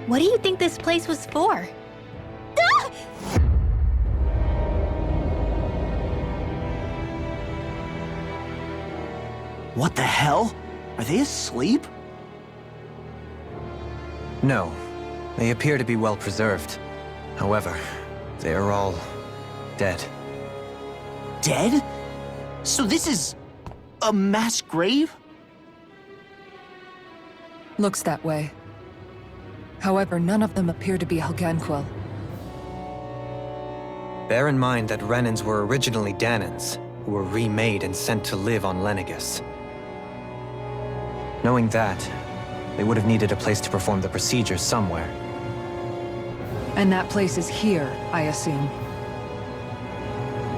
What do you think this place was for? Ah! What the hell? Are they asleep? No. They appear to be well preserved. However, they are all dead. Dead? So this is a mass grave? Looks that way. However, none of them appear to be Helganquil. Bear in mind that Renans were originally Danans, who were remade and sent to live on Lenegus. Knowing that, they would have needed a place to perform the procedure somewhere. And that place is here, I assume.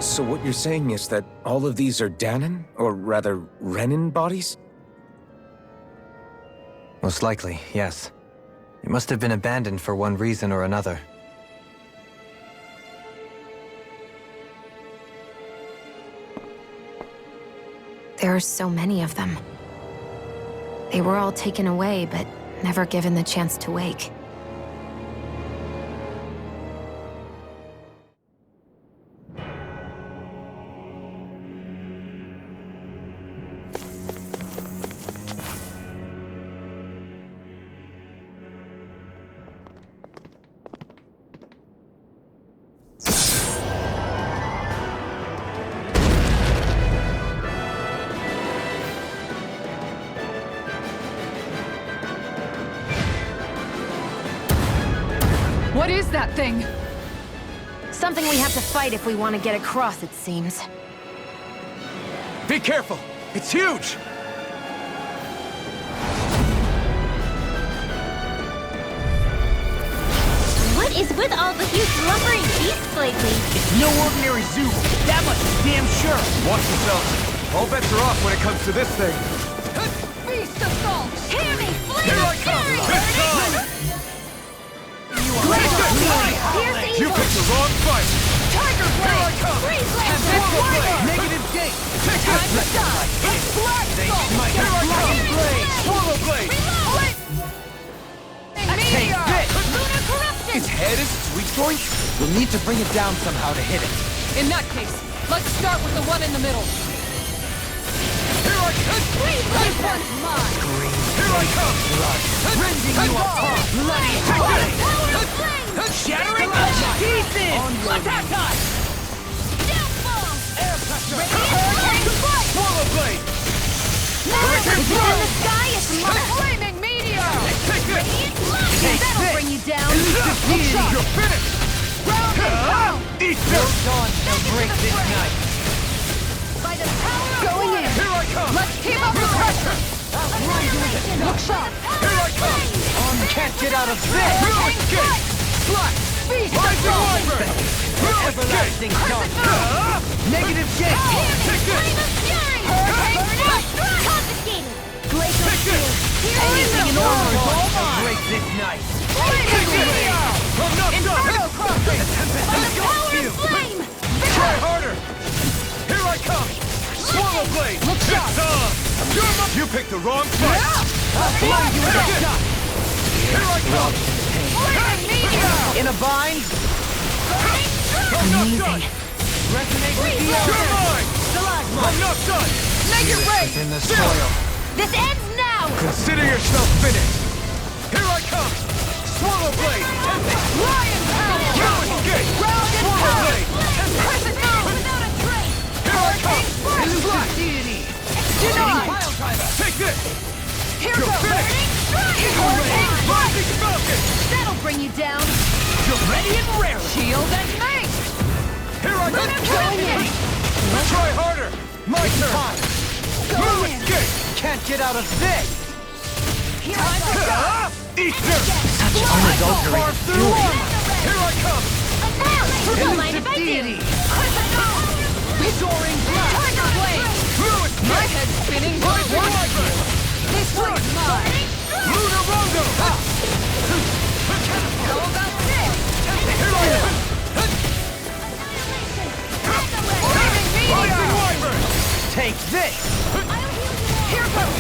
So what you're saying is that all of these are Danan, or rather, Renan bodies? Most likely, yes. It must have been abandoned for one reason or another. There are so many of them. They were all taken away, but never given the chance to wake. What is that thing? Something we have to fight if we want to get across, it seems. Be careful! It's huge! What is with all the huge lumbering beasts lately? It's no ordinary zoo. That much is damn sure. Watch yourself. All bets are off when it comes to this thing. Beast assault! Hear me! Flame Here of I come! fury! This time! Piercing You evil! picked the wrong fight! Tiger Here I Blade! come! Freeze blade! Tempest Blade! Negative gate. Take Time to this! die! Black Salt! Here I come! Blade! Swallow Blade! Reload! Meteor! this! Lunar corruption! His head is its weak point? We'll need to bring it down somehow to hit it. In that case, let's start with the one in the middle. Here I come! This one's mine! Here I come! Rending you apart. Bloody Power hell. of flame! Shattering the pieces. Attack us! Downfall! Air pressure. Hurricane strike! Swallow Blade! It's in the sky, it's A mine! flaming meteor! Take this! Radiant blast! That'll bring you down! You're finished! Ground and pound! Eat this! Dawn shall break this night. By the power of Going water! in! Here I come! Let's keep up the pressure! Annihilation! Look sharp! Here I come! Can't get out of this. Ruin Gate! Slash! Beast Rising assault! Wyvern! Ruin Everlasting Gate! dark. Negative gate. Take this! Flame of fury! Hurricane strike! Confiscated! Glacial Take this! shield! Anything in order is all mine. break this night. Take this! I'm not Inferno done! crossing! By the power of flame! Try harder! Here I come! Swallow Blade! Look It's sharp! on! You picked the wrong fight! Black Take it! Salt! Here I come! Flaming meteor! In a bind. I'm not done! Resonate with the You're earth. mine! I'm not done! Make it rain! Within the soil. This ends now! Consider yourself finished! Here I come! Swallow Blade! Lion power! Ruin Gate! Ground and Swallow pound! Blade! Crescent moon! Without a trace! Here I come! Elusive deity. Denied! Pile driver. Take this! Here You're goes! finished! Hurricane strike! Rising Falcon! That'll bring you down! You're ready and rare. Shield and mace! Here I Lunar come! corruption! Try harder! My turn! Ruin Gate! Can't get out of this. Here I go! Eat this! Such unadulterated fury. Here I come! Annihilation! Don't mind if I Deity. do! Soaring blast. Tiger Blade! Ruin My Gate! head's spinning! Rising Watch Wyvern! you! This one's mine! Lunar Rondo! How about this? Here I am! Flaming meteor! Rising Wyvern! Take this. Here goes!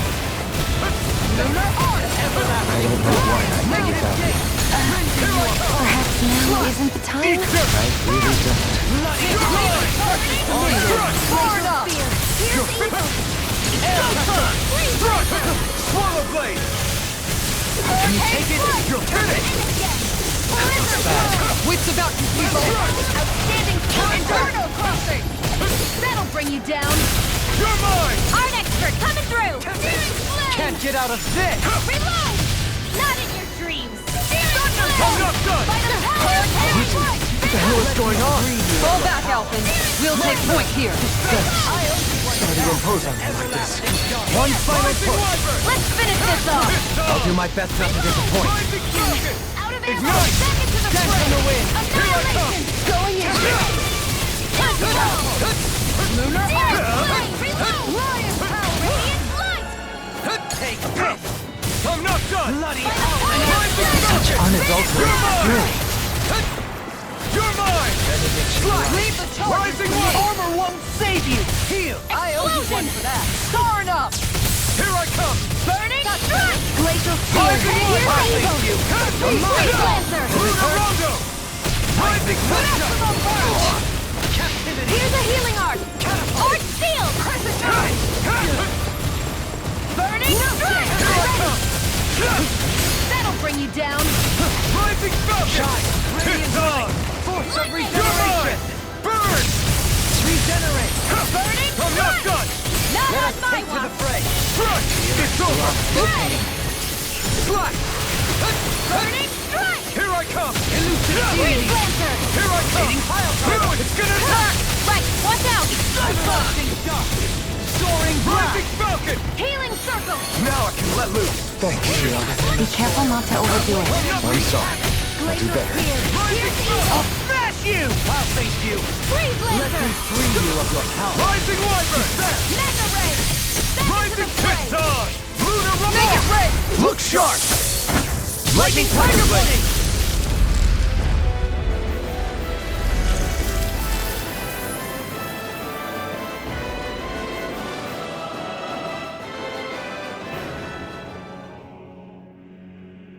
Lunar arc! I don't know what. Negative gate. Isn't the time? I really don't. Swallow blade! Can you take it? You'll get it! Wits about you, people! Outstanding Inferno crossing! That'll bring you down! You're mine! Art expert coming through! Searing flame! Can't get out of this! Reload! Not in your dreams! Searing I'm flame! not done! By the power of heaven! What the hell is going on? Fall back, Alphen. We'll take point here. Sorry to impose on you like this. One final push! Let's finish this off! I'll do my best not to disappoint. Out of ammo! Ignite! Back into the Dance fray! on the wind! Annihilation! Going in! Let's go! Lunar Searing flame! Reload! Lion power! Radiant light! Take this! I'm not done! Bloody Such unadulterated fury. You're mine! Leave the charge! Rising one! Armor won't save you! Heal! I owe you one for that. Darn up! Here I come! Burning strike! Glacial Rising spear! one! I'll Here's save you! evil! Freeze Lancer! Lunarondo! Rising Thunder! Captivity! Here's a healing art! Art shield! Burning strike! Here I come! That'll bring you down! Rising Falcon! It's on! Force of regeneration! Burn! Regenerate! Burning I'm not strike! done! Not Let on us my take to the watch! fray! Crush! It's over! Red! Slash! Burning strike! Here I come! Freeze Lancer! Here I come! It's gonna attack! Right, watch out! Soaring Rising Falcon! Healing circle! Now I can let loose! Thank you, Be careful not to overdo it. I'm sorry. I'll do better. Here's evil! I'll smash you! I'll face you! Freeze Lancer! Free you of your power! Rising Wyvern! Mega Ray! Back into the fray! It's on! Lunar Revolt! Make it red! Look sharp! Lightning Tiger Blade!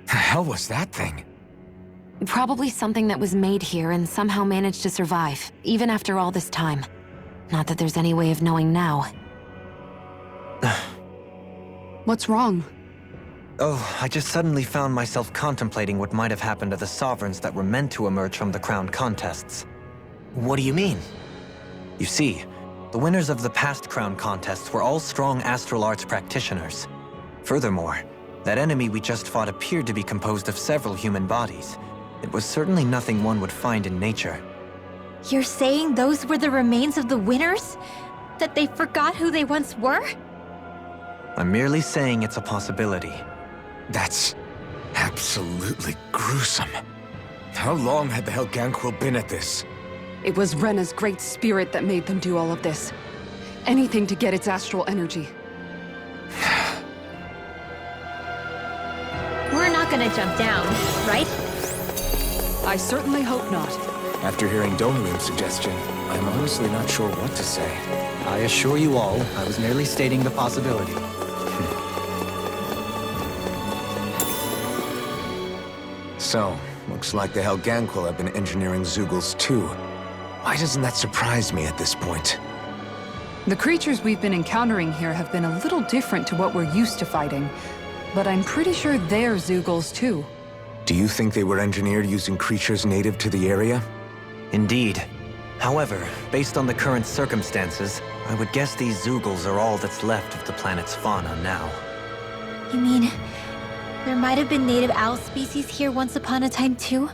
The hell was that thing? Probably something that was made here and somehow managed to survive, even after all this time. Not that there's any way of knowing now. What's wrong? Oh, I just suddenly found myself contemplating what might have happened to the sovereigns that were meant to emerge from the crown contests. What do you mean? You see, the winners of the past crown contests were all strong astral arts practitioners. Furthermore, that enemy we just fought appeared to be composed of several human bodies. It was certainly nothing one would find in nature. You're saying those were the remains of the winners? That they forgot who they once were? I'm merely saying it's a possibility. That's absolutely gruesome. How long had the Helganquil been at this? It was Rena's great spirit that made them do all of this. Anything to get its astral energy. We're not gonna jump down, right? I certainly hope not. After hearing Domium's suggestion, I'm honestly not sure what to say. I assure you all, I was merely stating the possibility. So, looks like the Helganquil have been engineering Zeugles too. Why doesn't that surprise me at this point? The creatures we've been encountering here have been a little different to what we're used to fighting. But I'm pretty sure they're Zeugles too. Do you think they were engineered using creatures native to the area? Indeed. However, based on the current circumstances, I would guess these Zeugles are all that's left of the planet's fauna now. You mean, there might have been native owl species here once upon a time too?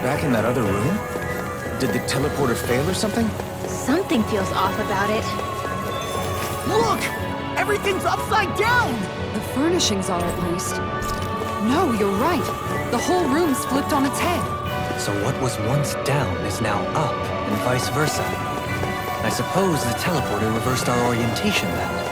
back in that other room? Did the teleporter fail or something? Something feels off about it. Look! Everything's upside down! The furnishings are, at least. No, you're right. The whole room's flipped on its head. So what was once down is now up, and vice versa. I suppose the teleporter reversed our orientation then.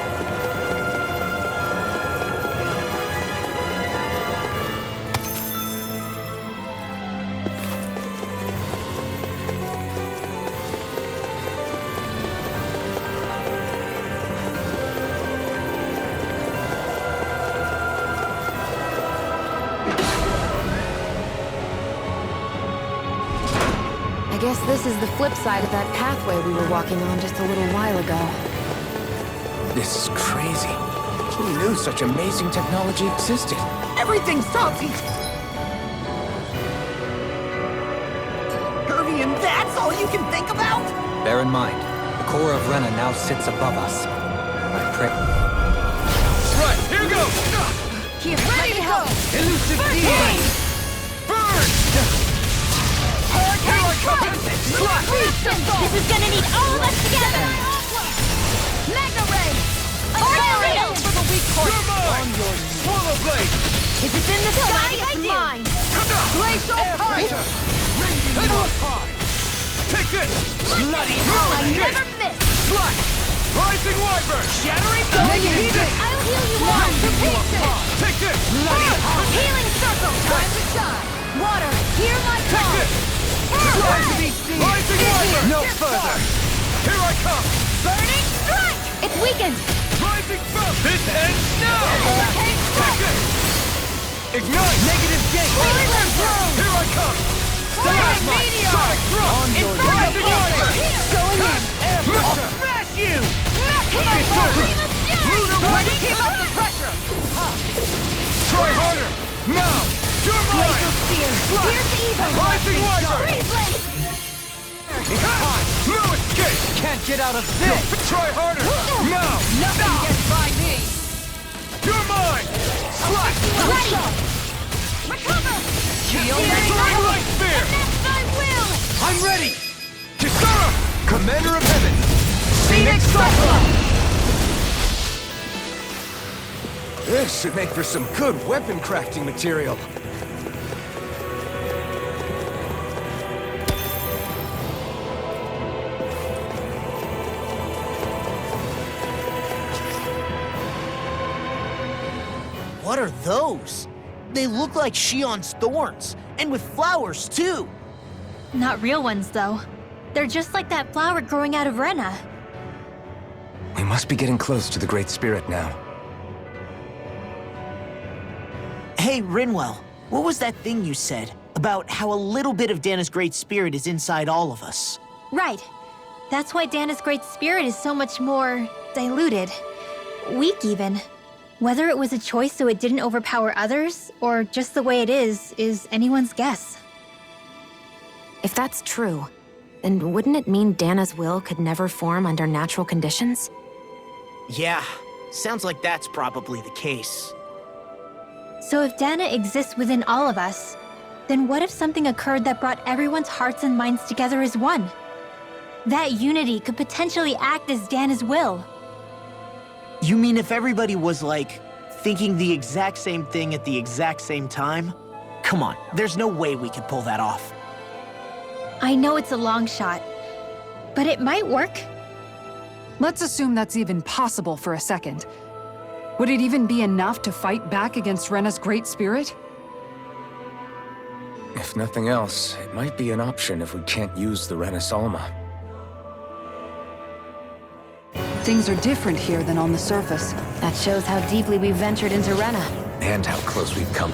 I guess this is the flip side of that pathway we were walking on just a little while ago. This is crazy. Who knew such amazing technology existed? Everything stops! Kirby, and that's all you can think about? Bear in mind, the core of Rena now sits above us. I pray... Right, here goes! Here, ready to help! Elusive deity! Burn! Here I come! Slot! This is gonna need all of us together! Mega Ray! Tornado! For the weak point! You're mine! Swallow Blade! If it's in the sky, it's mine! Glacial Punch! Endless High! Take this! Bloody I hell! never miss! Slash! Rising Wyvern! Shattering Negative Golden! Gate! I'll heal you one! To pieces! Take this! Bloody hell! Healing Circle! Time to shine! Water, hear my Take call! this! Rising Wyvern! No further! Here I come! Burning Strike! It's weakened! Rising Fountain! This ends now! Hurricane Take Strike! it! Ignite! Negative Gate! Poison Bloom! Here I come! Fire Meteor! Sonic Thrust! On your Rising Wyvern! Going in! I'll smash you! Lunar to keep up the pressure! Try harder! Now! You're mine! Here's evil! Rising Wyvern! Freeze Blade! No escape! Can't get out of this! Try harder! Now! Nothing gets by me! You're mine! Slash! Ready! Recover! Throwing Light Spear! Next I will! I'm ready! Kisara! Commander of Heaven! Phoenix Cyclone! This should make for some good weapon crafting material. What are those? They look like Shion's thorns, and with flowers, too. Not real ones, though. They're just like that flower growing out of Rena. We must be getting close to the Great Spirit now. Hey, Rinwell, what was that thing you said about how a little bit of Dana's Great Spirit is inside all of us? Right. That's why Dana's Great Spirit is so much more diluted. Weak, even. Whether it was a choice so it didn't overpower others, or just the way it is anyone's guess. If that's true, then wouldn't it mean Dana's will could never form under natural conditions? Yeah, sounds like that's probably the case. So if Dana exists within all of us, then what if something occurred that brought everyone's hearts and minds together as one? That unity could potentially act as Dana's will. You mean if everybody was, like, thinking the exact same thing at the exact same time? Come on, there's no way we could pull that off. I know it's a long shot, but it might work. Let's assume that's even possible for a second. Would it even be enough to fight back against Rena's Great Spirit? If nothing else, it might be an option if we can't use the Renis Alma. Things are different here than on the surface. That shows how deeply we've ventured into Rena. And how close we've come.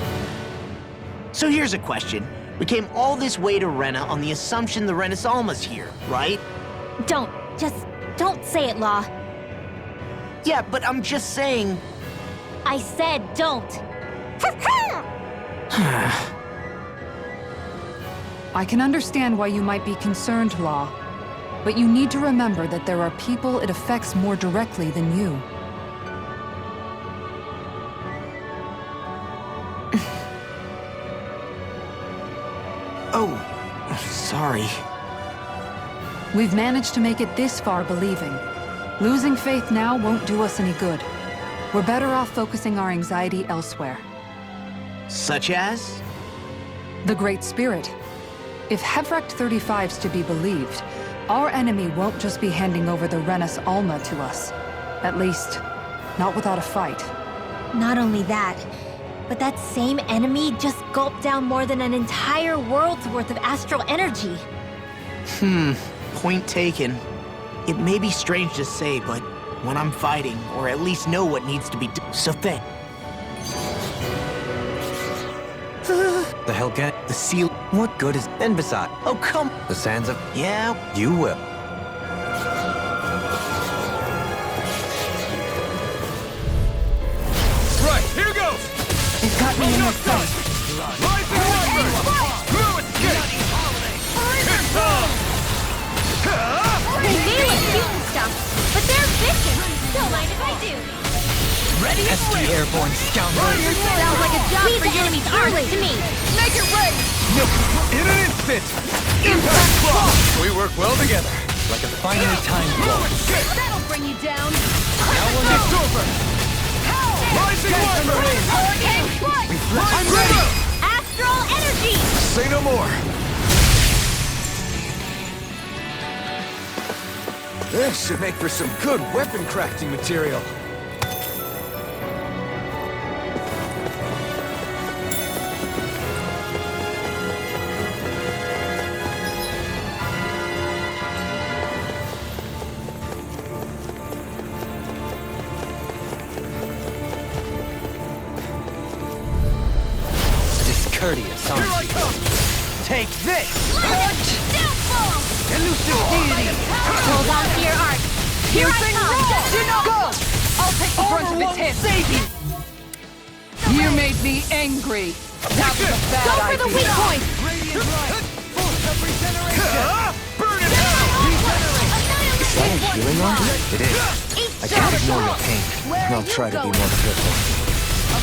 So here's a question. We came all this way to Rena on the assumption the Renis Alma's here, right? Don't say it, Law. Yeah, but I'm just saying... I said don't. I can understand why you might be concerned, Law. But you need to remember that there are people it affects more directly than you. Oh, sorry. We've managed to make it this far believing. Losing faith now won't do us any good. We're better off focusing our anxiety elsewhere. Such as? The Great Spirit. If Hevracht 35's to be believed, our enemy won't just be handing over the Renis Alma to us. At least, not without a fight. Not only that, but that same enemy just gulped down more than an entire world's worth of astral energy. Point taken. It may be strange to say, but when I'm fighting, or at least know what needs to be done, so thank. The Helgen... The seal. What good is... And besides... Oh, come. The sands of... Yeah. You will. Right, here goes! They've got me in their sight. Rising Wyvern! Blue escape! It's on! They may look cute and stuff, but they're vicious. Don't mind if I do. Ready to Pesky airborne scoundrel! Sounds like a job for your enemy's arms to me. Make it rain! In an instant! Impact block! We work well together. Like a finely timed blow. Blue escape! That'll bring you down! It's over! Rising Wyvern! Hurricane strike! I'm ready! Astral energy! Say no more! This should make for some good weapon crafting material. Discourteous, Here I aren't you? come! Take this! Downfall! Elusive deity! Hold on to your arc. Here I come! Do not go! I'll take the brunt of its hit! Save you! You made me angry. That was a bad Go for the weak point! Radiant light! Force of regeneration! Burn it out! Is that a healing arm? It is. I can't ignore your pain. I'll try to be more careful.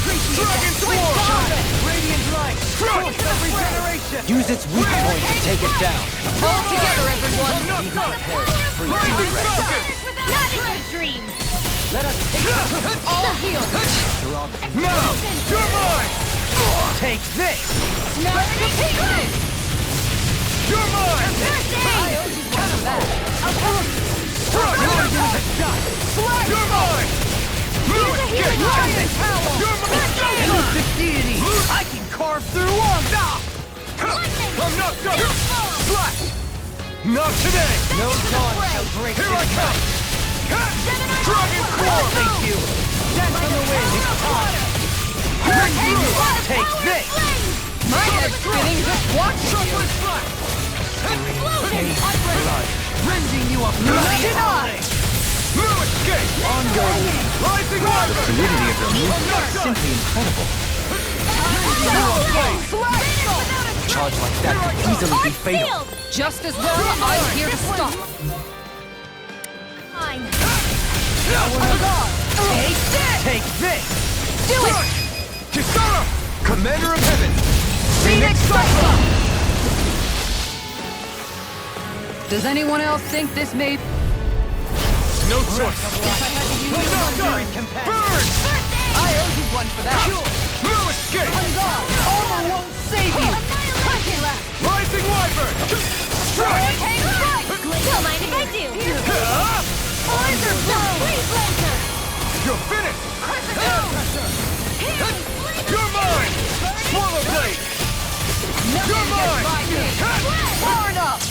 Dragon Swarm! Radiant light! Force of regeneration! Use its weak point to take it down. All together, everyone! I'm not done! Rising Falcon! Not in your dreams! All healed! Now! You're mine! Take this! Smash the peak! You're mine! You're mine! Blue escape! You're mine! Elusive deity! I can carve through arms! I'm not done! Slash! Not today! No dawn shall break Here I this come! night. Dragon Claw! Thank you! Dance on the wind! It's time! Take this! My head's spinning, just watch! Shuffling Slash! Rending you a bloody eye! Blue escape! On your knees! Rising Wyvern! Fluidity of your move I'm not is done! simply incredible. A charge like that could easily be fatal. Just as well, I'm here to stop! Fine. Take this! Do it! Kisara! Commander of Heaven! Phoenix Cyclone! Does anyone else think this may... No choice! I'm not done! Burn! I owe you one for that. Blue escape! Armor won't save you! Rising Wyvern! Strike! Don't mind if I do. Laser Blazer! You're finished! You're mine! Swallow Blade! You're mine! Far enough!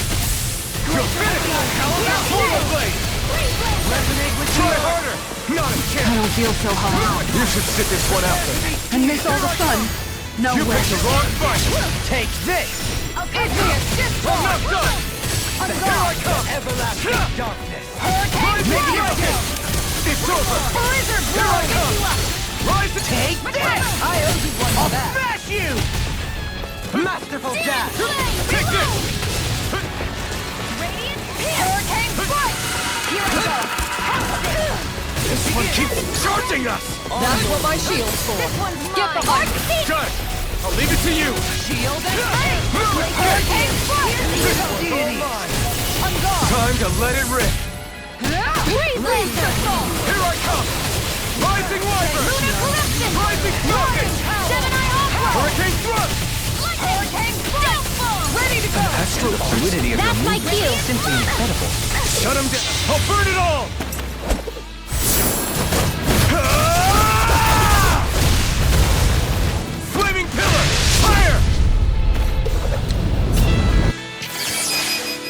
You're finished! Swallow Blade! Resonate with Try you! harder! Not a I chance! don't feel so hot. You should sit this one out then. And miss all the fun. No You way. picked the wrong fight! Take this! I'm not done! Here I come! Everlasting darkness! Maybe it's over! Here I come! Rise and Take this! I owe you one for that. Smash you! Masterful dash! take this! Hurricane strike! Here I go! This one keeps charging us! That's what my shield's for. This one's Get mine. behind me! Got it! I'll leave it to you! Shield and fake! Hurricane Thrust! On guard! Time to let it rip! Freeze Lancer! Here I come! Rising Wyvern! Lunar Collapsion! Rising Falcon! Gemini Aqua! Hurricane Thrust! Hurricane Downfall! Ready to go! Astral fluidity of your That's my movement cue. is simply incredible. Shut him down! I'll burn it all! Flaming Pillar! Fire!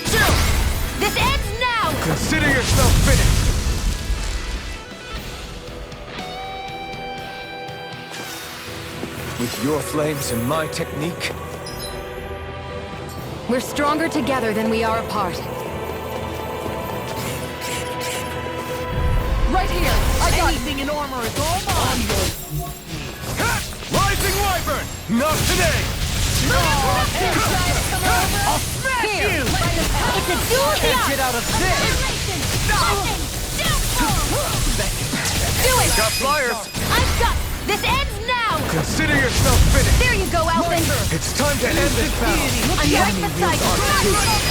Chill! This ends now! Consider yourself finished! With your flames and my technique, We're stronger together than we are apart. Right here! I got anything in armor is all mine! Rising Wyvern! Not today! I'll smash you! It's a duel Get out of this! Do it! Got flyers! I've got... This ends now! Consider yourself finished! There you go, Alvin! It's time to end this battle! I'm right beside you!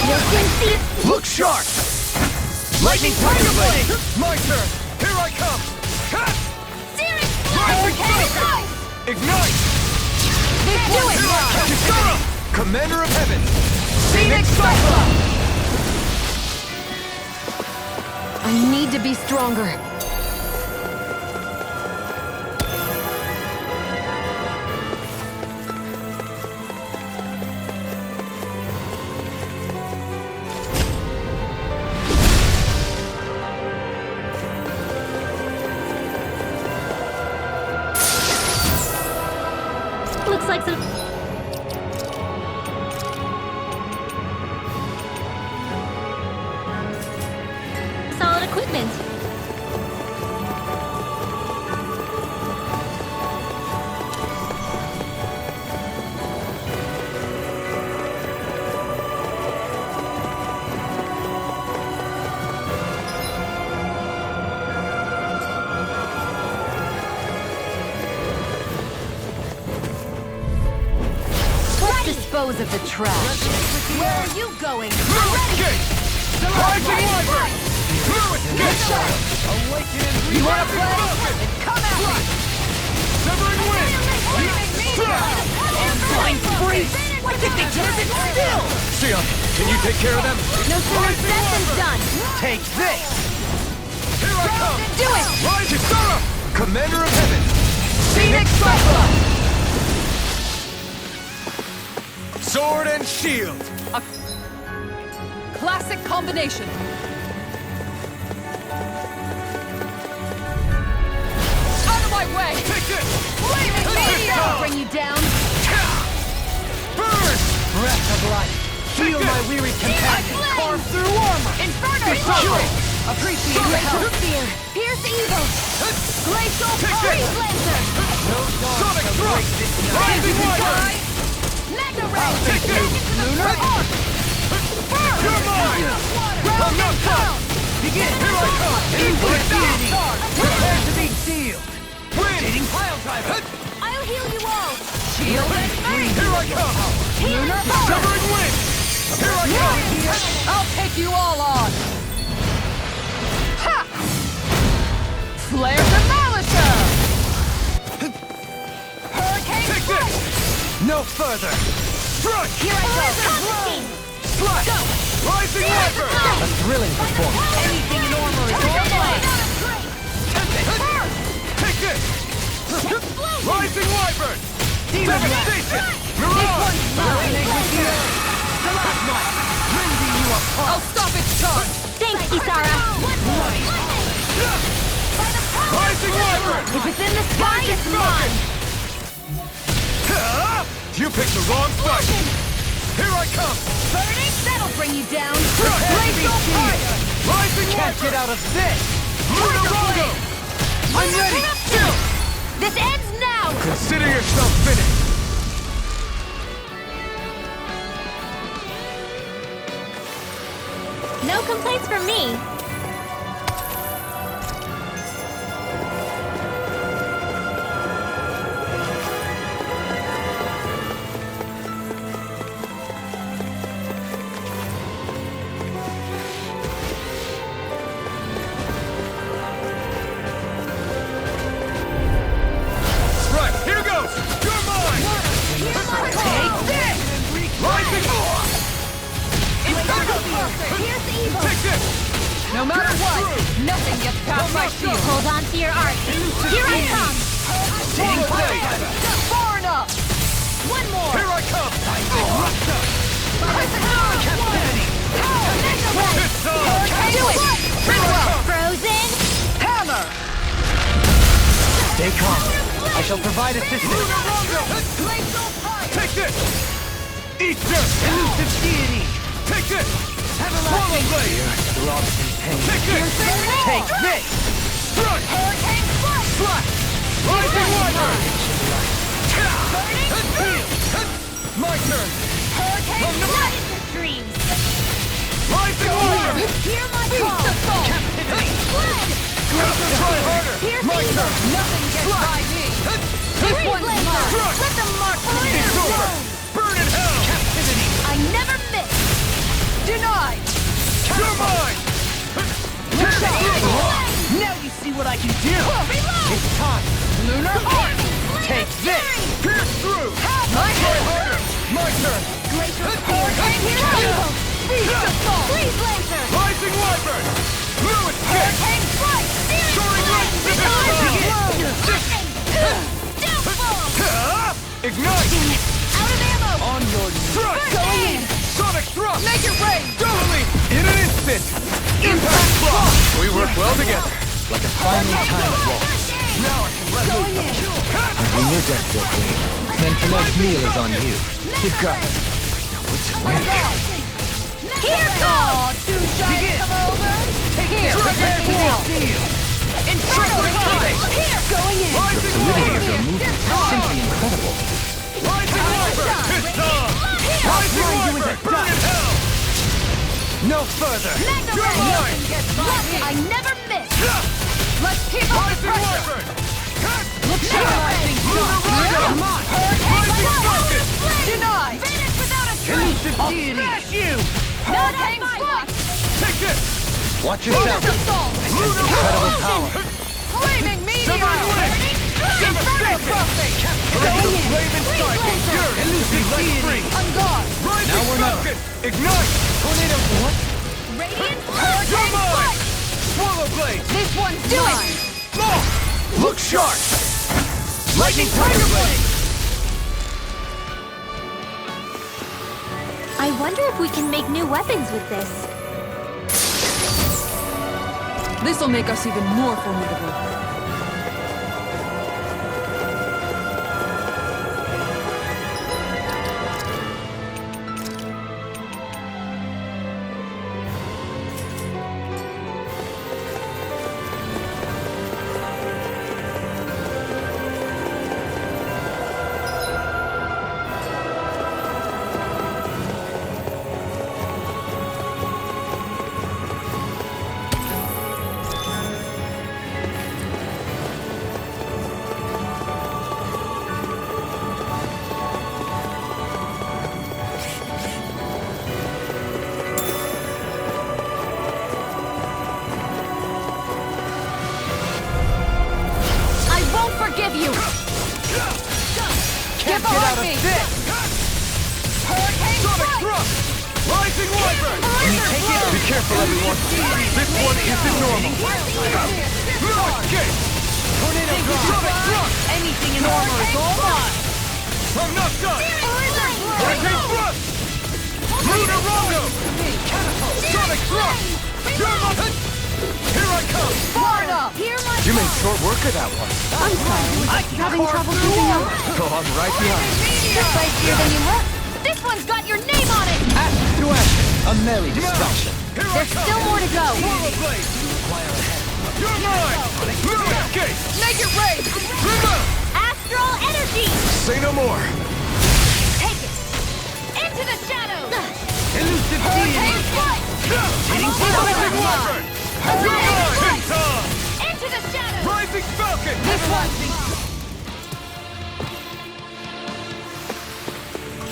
You'll soon see it! Look sharp! Lightning Tiger Blade! My turn! Here I come! Ha! Searing Rising Blast! Thunder! Ignite! Do it! Kisara! Commander of Heaven! Phoenix Cyclops! I need to be stronger. Looks like some... solid equipment. Let's dispose of the trash. Where are you going? Escape! Rising Wyvern! Through escape! You wanna play? Come at me! Severing Wind! Blind freeze! I think they turned it still! Sion, can you take care of them? No sooner said than done! Take this! Here I come! Do it! Rise Kisara! Commander of Heaven! Phoenix Cyclops! Sword and shield! Classic combination. Out of my way! Take this! Flaming Meteor! I'll bring you down. Burn! Breath of life. Feel Take my this! weary companion Flame! carve through armor. Inferno! Sure. Appreciate your help. Spear! Pierce evil! Glacial Take Freeze this! Lancer! Sonic Thrust! Rising Wyvern! Mega Ray! Take this! Lunar Orb! You're mine! I'm not done! Begin! Here I come! Infinite Deity! Prepare to be sealed. Wind! Pile driver. I'll heal you all! Shield and fake. Here I come! Lunar Orb! Severing Wind! Here I come! I'll take you all on. Ha! Flare Demolisher! Hurricane Take Strike! this! No further! Strike! Here I go! Constantine! Slash! Rising Wyvern! A thrilling performance. Anything in armor is all mine! Take this! Rising Wyvern! Devastation! Mirage! I'll stop its charge. Thanks, Kisara. Rising Wyvern! If it's in the sky, it's mine! You picked the wrong fight! Here I come! Burning, that'll bring you down! Glacial Fire! Rising Can't get Wyvern! out of this. Lunarado! I'm ready! Chill! This ends now! Consider yourself finished! No complaints from me. No matter what, nothing gets past my shield. Hold on to your art. Here I come! Far enough! One more! Here I come! Do it! Frozen! Hammer! Stay calm. I shall provide assistance. Take this! Eat this! Elusive deity! Take this! Swallow blade! Throbs in pain. Take this! Take this! Strike! Hurricane Slash! Slash! Rising Wyvern! Burning! My turn! Hurricane Not in your dreams! Rising Wyvern! Hear my call! Try harder! My turn! Nothing gets by me! This one's mine! Strike! Let them mark It's over! Burn in hell! I never miss! Denied! You're mine! Now you see what I can do! Reload! It's time! Lunar Arc! Take this! Pierce through! My Try harder! My turn! Hurricane Hero! Beast Assault! Freeze Laser! Rising Wyvern! Blue escape! Hurricane Strike! Soaring Light Downfall! Ignite! Out of ammo! On your strike! Going in! Sonic thrust! Make it rain! Doubly! In an instant! Impact block! We work well together. Like a finely timed waltz. Now I can let Going in! We knew death will clean. Then tonight's meal is on you. You've got it. Here goes! Two giants come over! Here! Inferno Eclipse! Here! Going in! Rising Fluidity of Wyvern! your movement is simply incredible. Rising Wyvern! It's on! Rising Wyvern! Burn in hell! No further! You're mine! I never miss! Let's keep up the Rising pressure! Wyvern! Look paralyzing! Come on! Rising Falcon! Denied! Finish without a trace! I'll smash you! Hurricane Strike! Take this! Watch yourself. Assault! Incredible power. Flaming Meteor! Severing Wind! Inferno Devastation! Crossing! Flame inside me! You're elusive free! On guard! Rising Falcon! Ignite! Tornado what? Radiant You're Hurricane mine! Strike! Swallow blade! This one's mine! Look sharp! Lightning Tiger Blade! I wonder if we can make new weapons with this. This'll make us even more formidable. Forgive you! Can't Get get out of me! this! Hurricane Sonic Strike! thrust! Rising Wyvern! Blizzard Be careful, everyone! This one isn't normal! No escape! Tornado drop. Sonic thrust! Anything in armor is all mine! I'm not done! Hurricane thrust! Lunar Rondo! Sonic thrust! Here I come! Far enough! Here my You made short work of that one. I'm sorry. Having trouble keeping up. Go on right behind. This spicier than you look. This one's got your name on it! Ashes to ashes. A merry destruction. Here I There's come! still more to go. Swallow blade! You're mine! No escape! Make it rain! Remove! Astral energy! Say no more! Take it! Into the shadows! Elusive Hurricane Strike! Rising Wyvern! It's on! Into the shadows! Rising Falcon! This one's...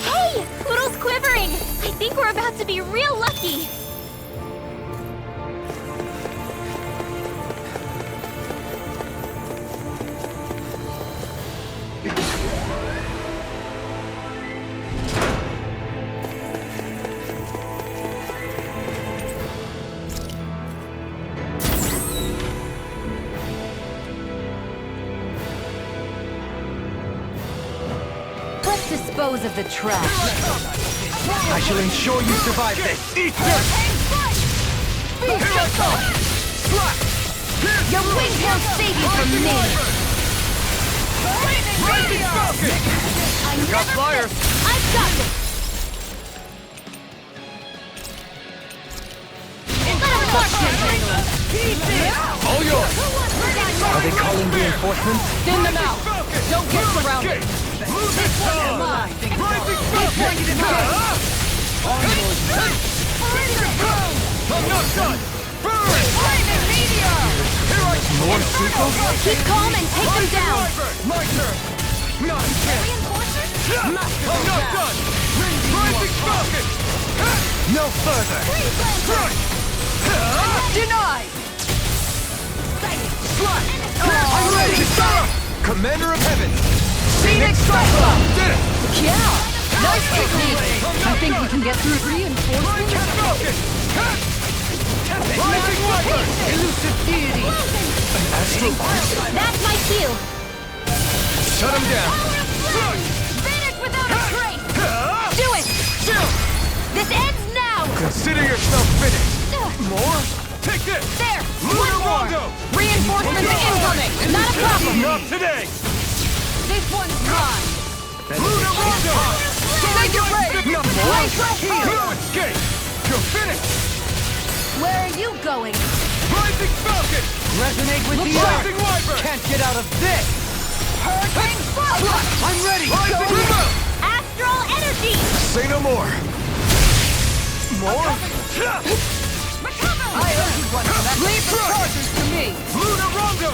Hey! Poodle's quivering! I think we're about to be real lucky! dispose of the trash. I shall ensure you survive this. Eat this! Here I come! Slap! Your wings won't save you from me. Rising Falcon! Got fire! I've got this. All yours! Are they calling reinforcements? Thin them out. Don't get surrounded. This one Mine. Rising Falcon! I'm not done! Burn! Flaming meteor. Here I come! More sequels? Keep calm and take them down. My turn! Not again! I'm not done! Rising Falcon! No further! Right! Denied. I'm ready! Kisara! Commander of Heaven! Phoenix Cyclone. Did it! Yeah. Nice technique. I think we can get through reinforcements. Falcon! Rising Wyvern! Elusive deity. That's my cue. Shut him down! Finish without a trace. Do it. This ends now. Consider yourself finished! More? Take this! There. Lunar One more. Rondo! Reinforcements incoming. Not a problem. Not today! This one's mine. Lunar Rondo! Take your break. Not more! No escape! You're finished! Where are you going? Rising Falcon! Resonate with the Rising earth! Wyvern! Can't get out of this! Hurricane Flash. I'm ready! Rising Rebel! Astral energy. Say no more! More? I owe you one for that. Leave the charges to me. Lunar Rondo!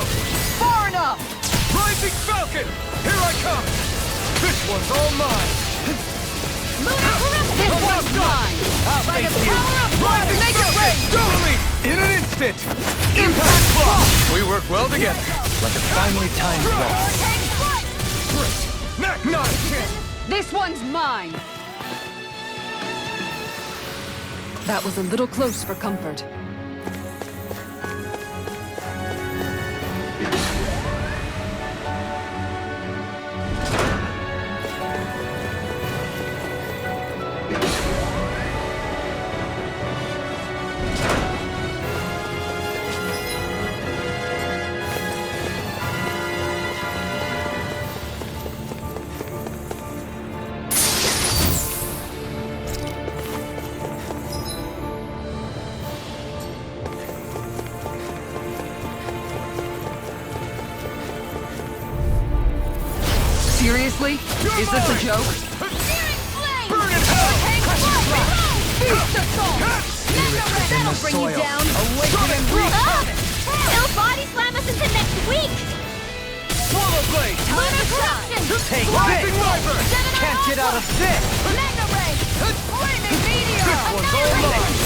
Far enough. Rising Falcon! Here I come! This one's all mine! This one's mine. By the power of blood, make it rain. Totally! In an instant! Impact block! We work well together. Like a finely timed waltz. Not a chance! This one's mine. That was a little close for comfort. Seriously? Is this a joke? Burn in hell! That'll bring you down. Sonic Breach! He'll body slam us into next week. Swallow Blade! Lunar corruption. Take Rising this! Wyvern! Can't get out of this! Mega ray. Flaming meteor. This one's all mine!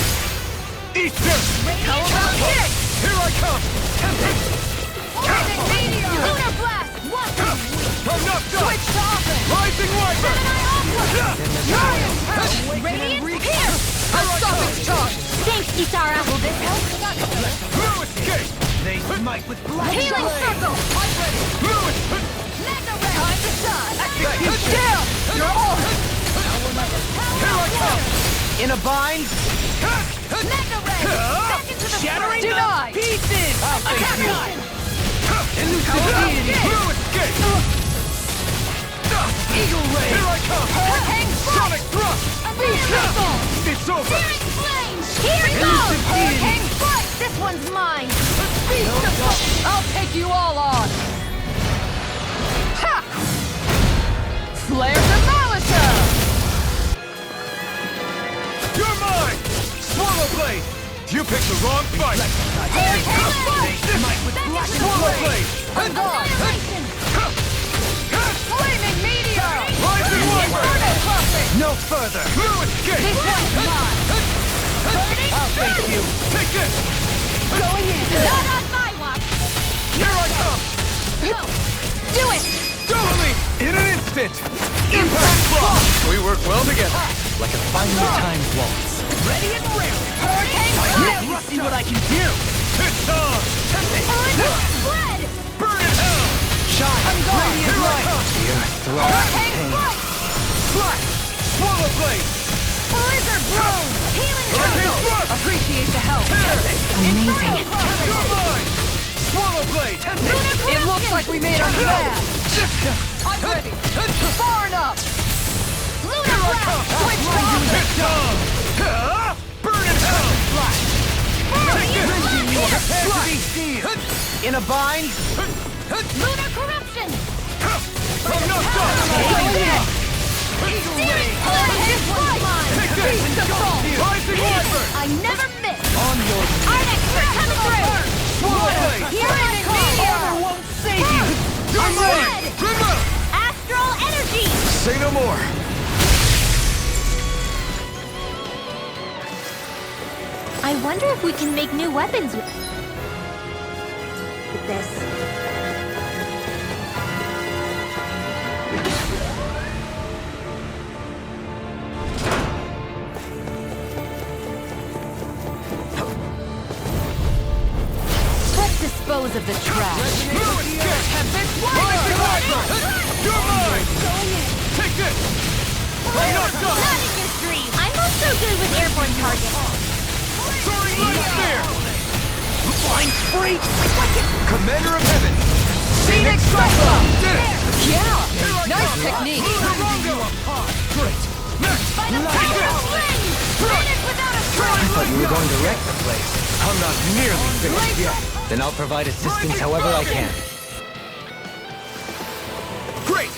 Eat this! How about this? Here I come! Flaming meteor. Lunar blast. I'm not done! Switch to offense. Rising Wyvern! Radiant here. I'll stop its charge. Thanks, Kisara. No escape! They smite with Healing circle. No Mega ray. Time to shine. Down. You're all. Here I come! in a bind. Mega ray. Back into the Shattering Denied. pieces! I'll face you! No escape! Eagle Ray! Here I come! Hurricane Sonic Thrust! Missile. It's over! Searing flames. Here it goes. Hurricane strike. This one's mine. I'll take you all on. Ha! Flare Demolisher. You're mine! Swallow Blade! You picked the wrong fight! Hurricane strike. Swallow Blade! Annihilation. Flaming meteor. Rising Wyvern! Inferno crossing. No further! No escape! This one's mine. I'll face you! Take this! Going in. Not on my watch. Here I come! Do it. Totally! In an instant! Impact block! We work well together. Like a finely timed waltz. Ready and ready. Hurricane strike. Let's see what I can do! It's on! Fled. Burn in hell! Shine! I'm gone. Radiant Here I light! come! The earth throbbing Hurricane pain. strike. Amazing. You're mine! Swallow blade! It looks like we made our plan. I'm ready. Far enough. Lunar Blast! Switch off! Burn in hell! Prepare to be seized! In a bind? Lunar Corruption! I'm not done! Eagle Ray! Take this! Beast of Salt! Rising Wyvern! I never miss! On your Arnexter coming through! Swallow blade! Burning Meteor! won't save you! You're mine! Red! Remember! Astral Energy! Say no more. I wonder if we can make new weapons with this. Let's dispose of the trash. Rising Wyvern! You're mine! Take this! I'm not done! Not in your dream! I'm not so good with airborne targets. Soaring light spear! Flying free! Commander of Heaven! Phoenix Cyclone! Did it! Yeah! Nice technique! Great! Next! By the power of wind! Planet without a trace! But you were going to wreck the place. I'm not nearly finished yet. Then I'll provide assistance however I can. Great!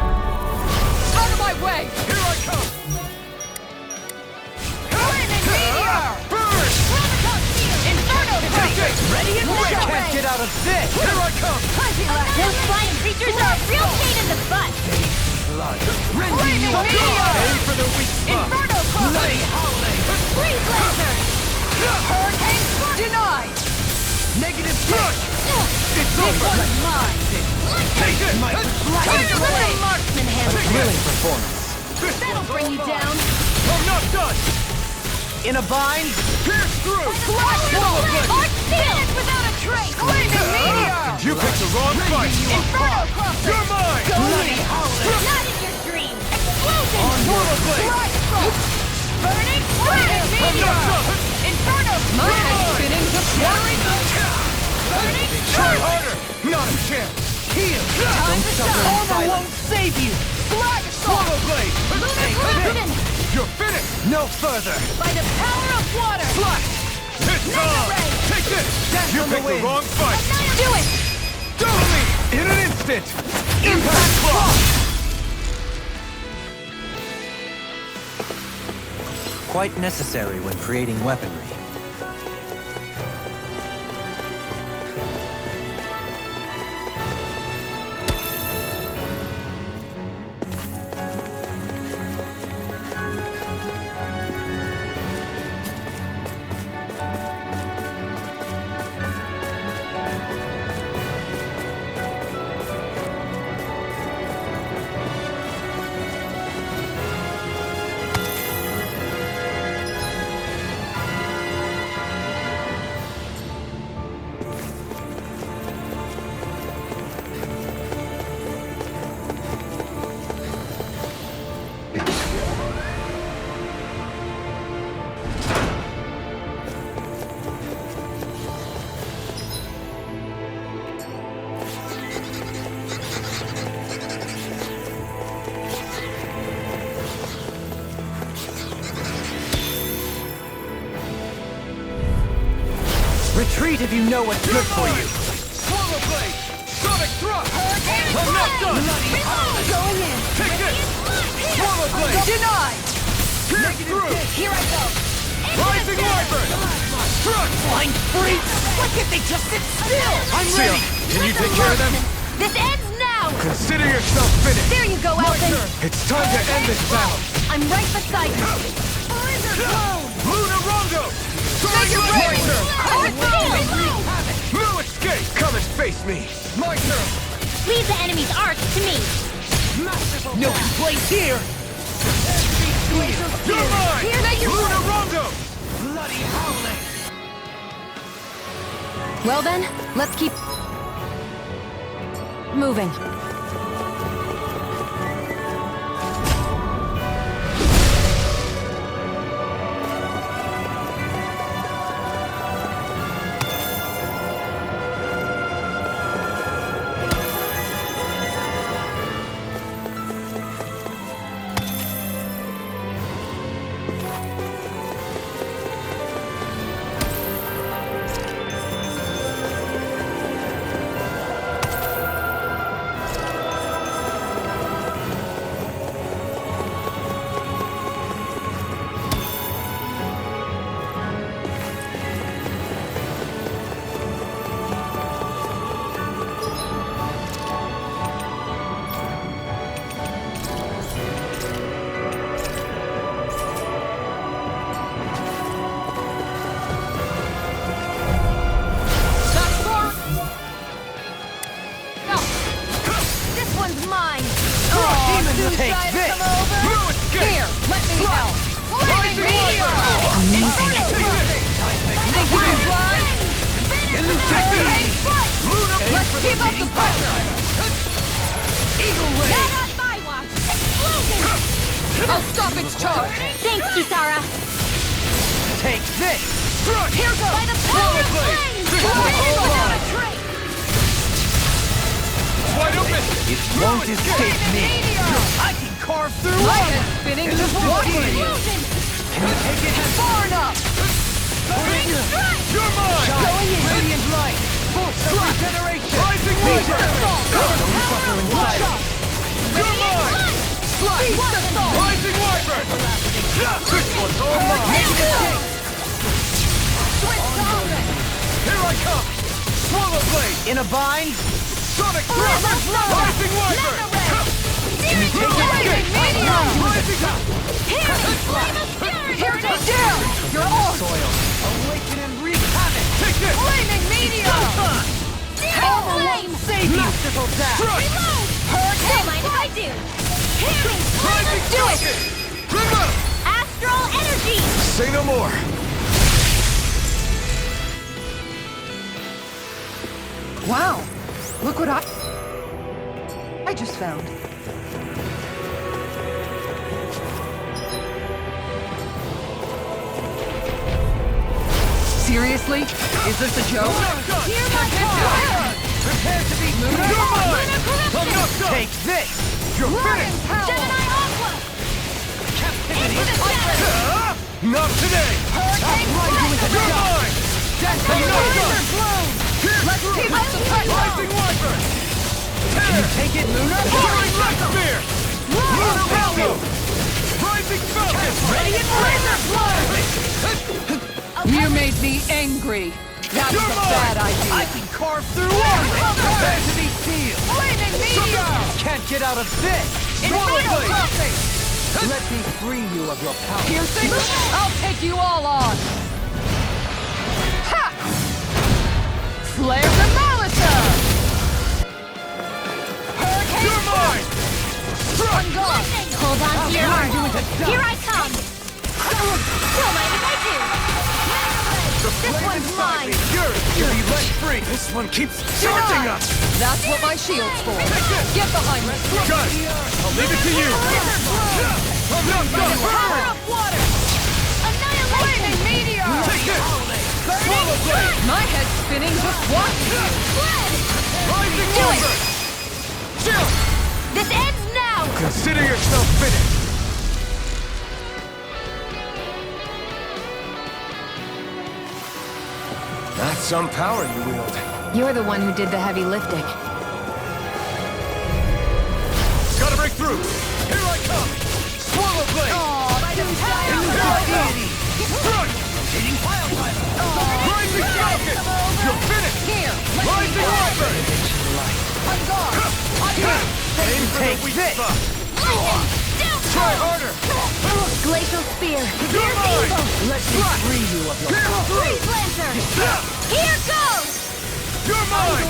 Out of my way! Here I come! Lightning Meteor! Burn! Inferno Strike! Ready and ready! Can't get out of this! Here I come! Those flying creatures are a real pain in the butt. Flaming Meteor! Aim for the weak spot! Inferno Crossing! Freeze Laser! Hurricane Spark! Denied! Negative charge! It's This over! one's mine! Take it! Time to play marksman hammer! Thrilling performance. That'll bring you down! I'm not done! In a bind? Pierce through! Flash Swallow blade! Arch Phoenix without a trace! Flaming Meteor! You picked the wrong fight! Inferno Crossing! You're mine! Not in your dream! Explosion! Swallow blade! Strike Stroke! Burning Flaming Meteor! Inferno My head's spinning to shattering! Burning Try Spark! harder! Not a chance! Heal! Time to stop! Armor won't save you! Flag Assault! Swallow blade! Lunar Corruption! You're finished! No further! By the power of water! Flash! It's on! Ray! Take this! Death You on the picked the wind. wrong fight! Do it! Double me! In an instant! Impact block! Quite necessary when creating weaponry. Retreat if you know what's good for you! Swallow blade! Sonic thrust! I'm not done! Going in! Take this! Swallow blade! Denied! Pierce through! Here I go! Rising Wyvern! Thrust! Flying free! Why can't they just sit still? I'm ready! Can you take care of them? This ends now! now! Consider yourself finished! There you go, Elton! It's time to end this battle! I'm right beside you! Luna Rondo! Make it rain! No escape! Come and face me! My turn! Leave the enemy's arcs to me! No complaints here! You're mine! Here they go! Luna Rondo! Bloody howling! Well then, let's keep moving. Take this! Here, let me help! Lightning meteor! Amazing. Think you can fly? Let's keep up the pressure! Eagle Ray! Not on my watch! Explosion! I'll stop its charge! Thanks, Kisara! Take this! Here goes! By the power of flame! Without a trace! Wide open! It won't escape me! I can carve through My armor! head's spinning just watching you! Can you take it? Far enough! You're mine! Going in! Radiant light! Force of regeneration! Rising Reaper! Watch out! You're mine! Feast the soul! Rising Wyvern! This one's all mine! Switch to offense! Here I come! Swallow Blade! In a bind? Sonic Thrust! Rising Wyvern! Lightning meteor! Rising up! Here goes down! You're all Awaken and wreak havoc! Take this! flaming meteor! Armor won't Save you! Masterful dash! Thrust! Don't mind if I do! Rising Do it! Falcon! Remove! Astral energy! Say no more! Wow! Look what I just found. Seriously? Is this a joke? Hear my call! Prepare to be You're mine! I'm knocked up! Take this! You're Roaring finished! power! Gemini Aqua! Captivity! Into the shadow! Not today! Hurricane You're mine! Let's keep up the pressure! Rising Wyvern! Tear! Take it, Luna! Soaring Light Spear! Luna Rondo! Rising Falcon! Radiant laser flow! You made me angry. That's You're a mine! bad I idea. can carve through armor! Prepare to be sealed! Flaming meteor! Can't get out of this! Swallow blade! Let me free you of your power! Piercing? I'll take you all on! Ha! Flare Demolitor! Hurricane! You're mine! One gone! Hold on to your I'll heart. do it to Here I come! Don't mind if I do! This one's mine! You'll be let free! This one keeps charging us! That's what my shield's for. Get behind me! Got it! I'll leave it to you! I'm not done! Power of water! Annihilation! Flaming meteor! Take this! Swallow Blade! My head's spinning just watching you! Fled! Rising Do it! Wyvern! Chill! This ends now! Consider yourself finished! That's some power you wield. You're the one who did the heavy lifting. Gotta break through! Here I come! Swallow Blade! By the power of Deity! Strike! Rising Falcon! You're finished! Here! Rising Wyvern! I'm gone! Aim for the weak spot. Try harder. Glacial Spear. You're mine. Let me free you of your... Freeze Lancer. Here goes! You're mine.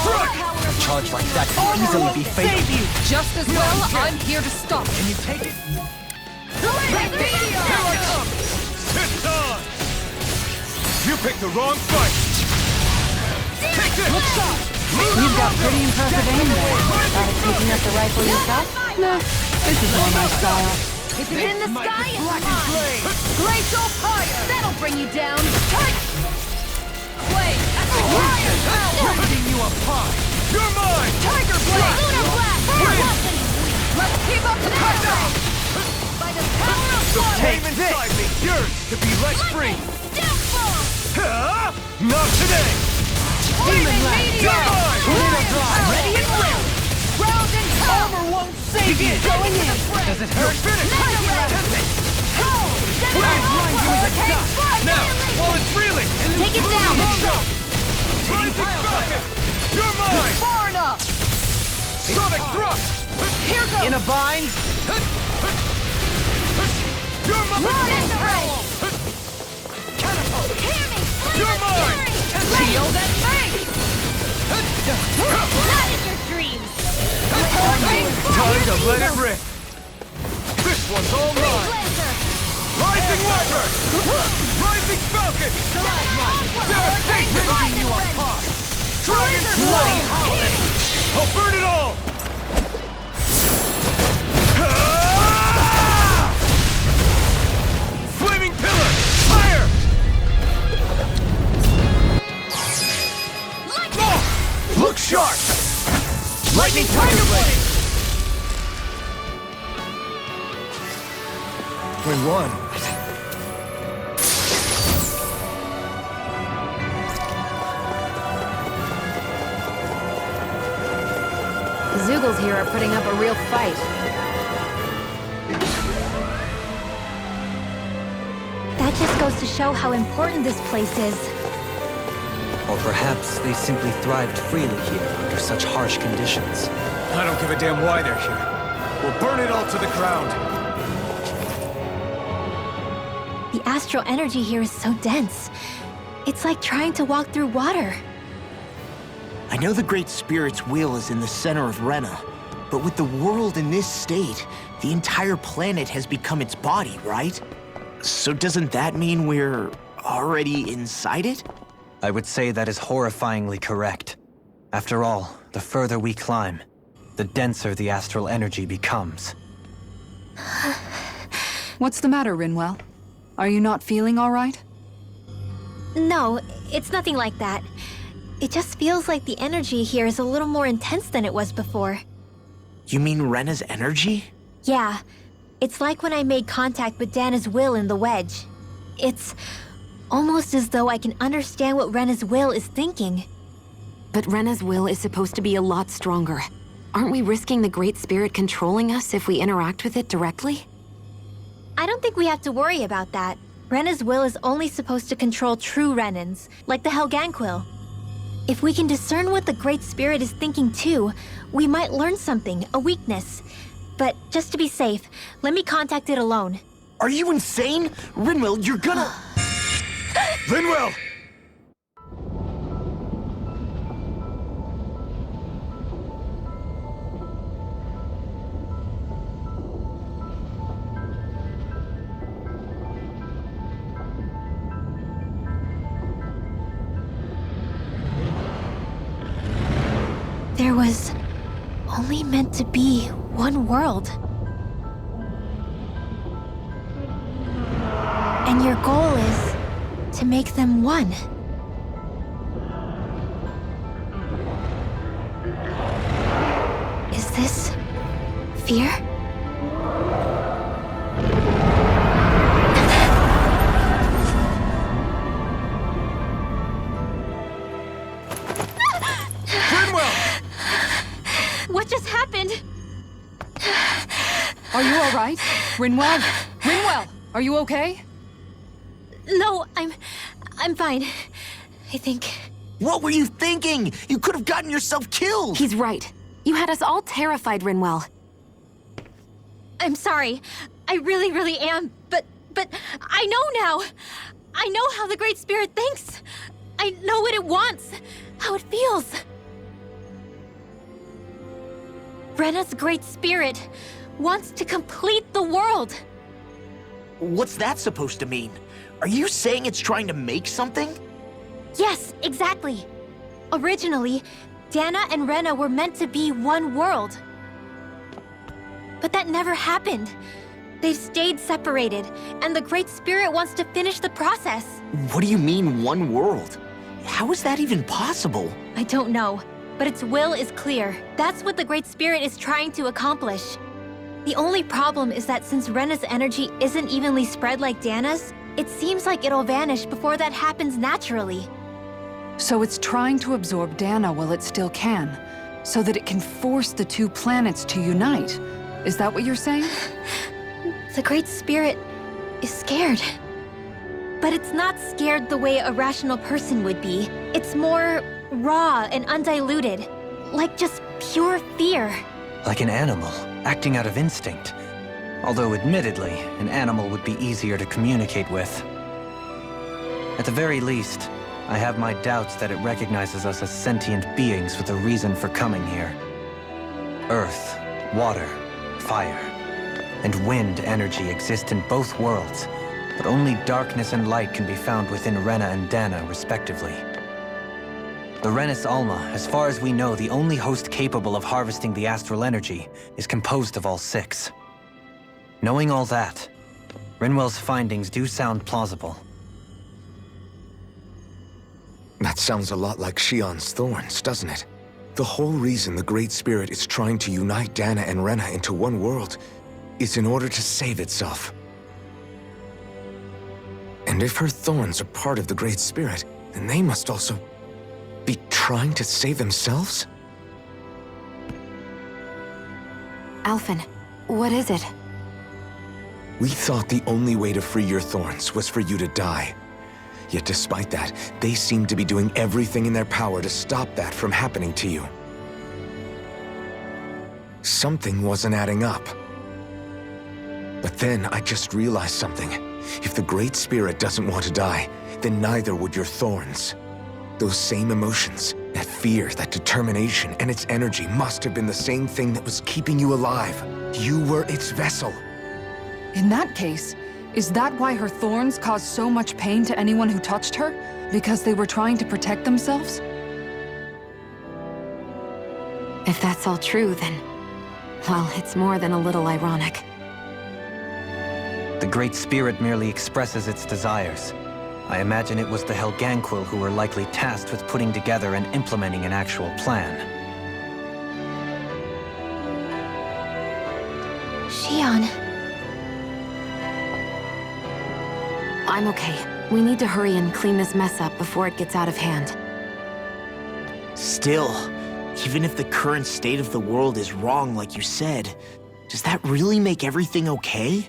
Strike. Charge like that can easily be fatal. Just as well, I'm here to stop. Can you take it? Here I come. It's on. You picked the wrong fight. Take this. You've got pretty impressive aim there. Picking up the rifle yourself? Nah, this is more my style. If it's in the sky, it's mine. Glacial Fire. That'll bring you down. Touch. Wait. Fire power. Ripping you apart. You're mine. Tiger Blade. Lunar Blast. Win. Let's keep up the power. By the power of water. Aim inside me. Yours to be let free. Downfall. Not today. Demon Meteor. You're mine. Ready and ready. Round and power. Armor won't save you! Going in. Does it hurt? Finish. Now, while it's reeling. Take it down. Rising Falcon. You're mine. Far enough. Sonic thrust. Here goes. In a bind? You're mine. Hear me. You're mine. Feel that face. That is your dreams. Time to let it rip. This one's all mine. Lancer. Rising Wyvern. Rising Falcon. Devastation. Ripping you apart. Dragon Bloody Howling. I'll burn it all. Flaming Pillar. Fire. Look sharp. Lightning Tiger Blade. We won. The Zoogles here are putting up a real fight. That just goes to show how important this place is. Or perhaps they simply thrived freely here under such harsh conditions. I don't give a damn why they're here. We'll burn it all to the ground. The astral energy here is so dense. It's like trying to walk through water. I know the Great Spirit's will is in the center of Rena, but with the world in this state, the entire planet has become its body, right? So doesn't that mean we're already inside it? I would say that is horrifyingly correct. After all, the further we climb, the denser the astral energy becomes. What's the matter, Rinwell? Are you not feeling all right? No, it's nothing like that. It just feels like the energy here is a little more intense than it was before. You mean Rena's energy? Yeah, it's like when I made contact with Dana's will in the wedge. It's almost as though I can understand what Rena's will is thinking. But Rena's will is supposed to be a lot stronger. Aren't we risking the Great Spirit controlling us if we interact with it directly? I don't think we have to worry about that. Rena's will is only supposed to control true Renans, like the Helganquil. If we can discern what the Great Spirit is thinking too, we might learn something, a weakness. But just to be safe, let me contact it alone. Are you insane? Rinwell, you're gonna... Linwell! There was only meant to be one world. And your goal is to make them one. Is this fear? What just happened? Are you all right? Rinwell? Rinwell, are you okay? No, I'm fine. I think. What were you thinking? You could have gotten yourself killed! He's right. You had us all terrified, Rinwell. I'm sorry. I really am. But I know now. I know how the Great Spirit thinks. I know what it wants, how it feels. Rena's Great Spirit wants to complete the world. What's that supposed to mean? Are you saying it's trying to make something? Yes, exactly. Originally, Dana and Rena were meant to be one world. But that never happened. They've stayed separated, and the Great Spirit wants to finish the process. What do you mean, one world? How is that even possible? I don't know, but its will is clear. That's what the Great Spirit is trying to accomplish. The only problem is that since Rena's energy isn't evenly spread like Dana's, it seems like it'll vanish before that happens naturally. So it's trying to absorb Dana while it still can, so that it can force the two planets to unite. Is that what you're saying? The Great Spirit is scared. But it's not scared the way a rational person would be. It's more raw and undiluted, like just pure fear. Like an animal, acting out of instinct. Although admittedly, an animal would be easier to communicate with. At the very least, I have my doubts that it recognizes us as sentient beings with a reason for coming here. Earth, water, fire, and wind energy exist in both worlds, but only darkness and light can be found within Rena and Dana, respectively. The Renis Alma, as far as we know, the only host capable of harvesting the astral energy, is composed of all six. Knowing all that, Rinwell's findings do sound plausible. That sounds a lot like Shion's thorns, doesn't it? The whole reason the Great Spirit is trying to unite Dana and Rena into one world is in order to save itself. And if her thorns are part of the Great Spirit, then they must also be trying to save themselves? Alphen, what is it? We thought the only way to free your thorns was for you to die. Yet despite that, they seem to be doing everything in their power to stop that from happening to you. Something wasn't adding up. But then I just realized something. If the Great Spirit doesn't want to die, then neither would your thorns. Those same emotions, that fear, that determination, and its energy must have been the same thing that was keeping you alive. You were its vessel. In that case, is that why her thorns caused so much pain to anyone who touched her? Because they were trying to protect themselves? If that's all true, then... well, it's more than a little ironic. The Great Spirit merely expresses its desires. I imagine it was the Helganquil who were likely tasked with putting together and implementing an actual plan. Shion. I'm okay. We need to hurry and clean this mess up before it gets out of hand. Still, even if the current state of the world is wrong like you said, does that really make everything okay?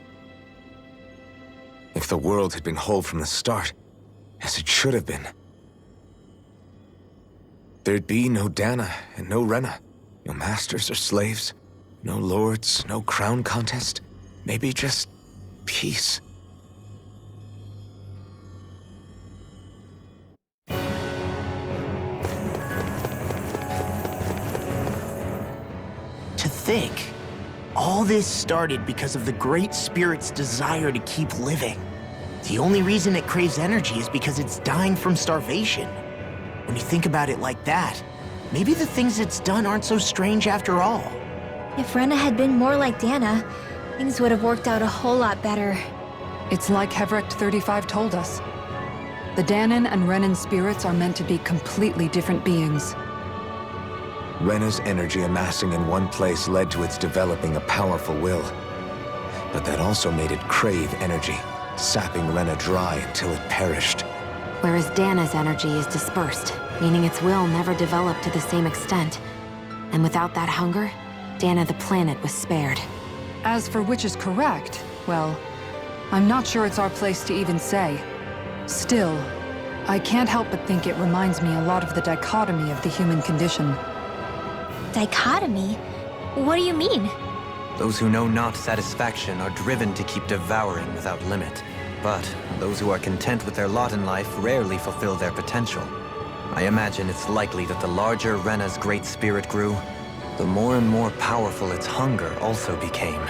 If the world had been whole from the start, as it should have been, there'd be no Dana and no Rena, no masters or slaves, no lords, no crown contest, maybe just peace. To think, all this started because of the Great Spirit's desire to keep living. The only reason it craves energy is because it's dying from starvation. When you think about it like that, maybe the things it's done aren't so strange after all. If Rena had been more like Dana, things would have worked out a whole lot better. It's like Hevrecht 35 told us. The Danan and Renan spirits are meant to be completely different beings. Rena's energy amassing in one place led to its developing a powerful will. But that also made it crave energy, sapping Rena dry until it perished. Whereas Dana's energy is dispersed, meaning its will never developed to the same extent. And without that hunger, Dana the planet was spared. As for which is correct, well, I'm not sure it's our place to even say. Still, I can't help but think it reminds me a lot of the dichotomy of the human condition. Dichotomy? What do you mean? Those who know not satisfaction are driven to keep devouring without limit. But those who are content with their lot in life rarely fulfill their potential. I imagine it's likely that the larger Rena's great spirit grew, the more and more powerful its hunger also became.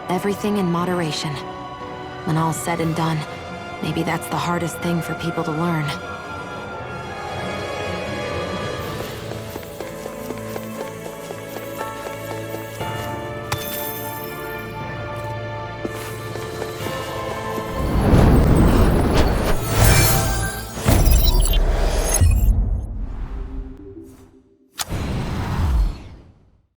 Everything in moderation. When all's said and done, maybe that's the hardest thing for people to learn.